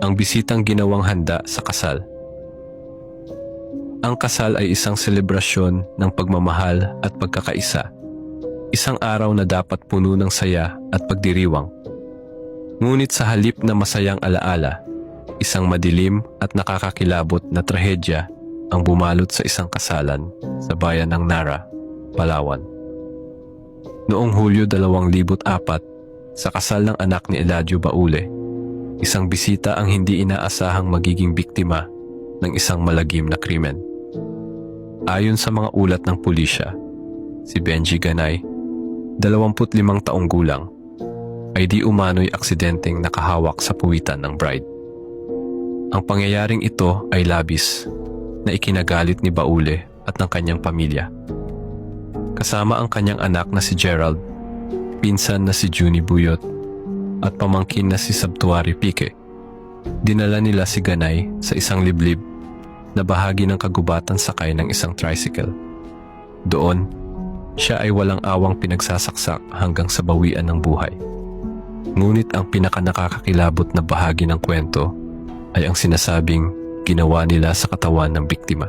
Ang bisitang ginawang handa sa kasal. Ang kasal ay isang selebrasyon ng pagmamahal at pagkakaisa. Isang araw na dapat puno ng saya at pagdiriwang. Ngunit sa halip na masayang alaala, isang madilim at nakakakilabot na trahedya ang bumalot sa isang kasalan sa bayan ng Nara, Palawan. Noong Hulyo 2004, sa kasal ng anak ni Eladio Baule, isang bisita ang hindi inaasahang magiging biktima ng isang malagim na krimen. Ayon sa mga ulat ng pulisya, si Benji Ganay, 25 taong gulang, ay di umano'y aksidenteng nakahawak sa puwitan ng bride. Ang pangyayaring ito ay labis na ikinagalit ni Baule at ng kanyang pamilya. Kasama ang kanyang anak na si Gerald, pinsan na si Junie Buyot, at pamangkin na si Sabtuari Pique. Dinala nila si Ganay sa isang liblib na bahagi ng kagubatan sakay ng isang tricycle. Doon, siya ay walang awang pinagsasaksak hanggang sa bawian ng buhay. Ngunit ang pinakanakakakilabot na bahagi ng kwento ay ang sinasabing ginawa nila sa katawan ng biktima.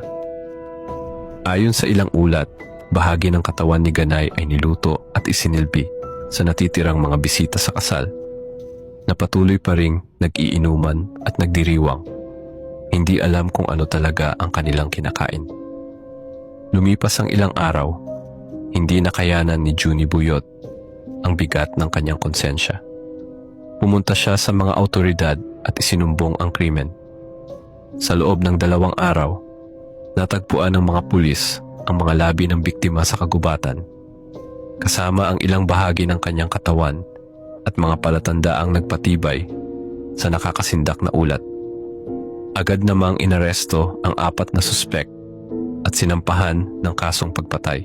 Ayon sa ilang ulat, bahagi ng katawan ni Ganay ay niluto at isinilbi sa natitirang mga bisita sa kasal, na patuloy pa ring nag-iinuman at nagdiriwang. Hindi alam kung ano talaga ang kanilang kinakain. Lumipas ang ilang araw, hindi nakayanan ni Junie Buyot ang bigat ng kanyang konsensya. Pumunta siya sa mga awtoridad at isinumbong ang krimen. Sa loob ng 2 araw, natagpuan ng mga pulis ang mga labi ng biktima sa kagubatan, kasama ang ilang bahagi ng kanyang katawan at mga palatandaang nagpatibay sa nakakasindak na ulat. Agad namang inaresto ang 4 na suspek at sinampahan ng kasong pagpatay.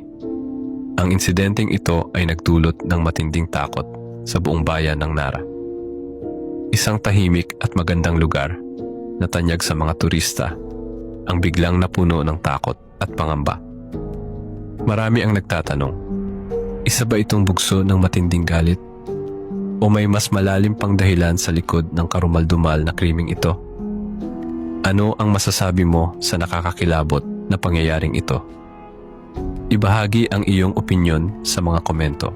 Ang insidenteng ito ay nagdulot ng matinding takot sa buong bayan ng Nara. Isang tahimik at magandang lugar na tanyag sa mga turista ang biglang napuno ng takot at pangamba. Marami ang nagtatanong, isa ba itong bugso ng matinding galit? O may mas malalim pang dahilan sa likod ng karumaldumal na krimeng ito? Ano ang masasabi mo sa nakakakilabot na pangyayaring ito? Ibahagi ang iyong opinyon sa mga komento.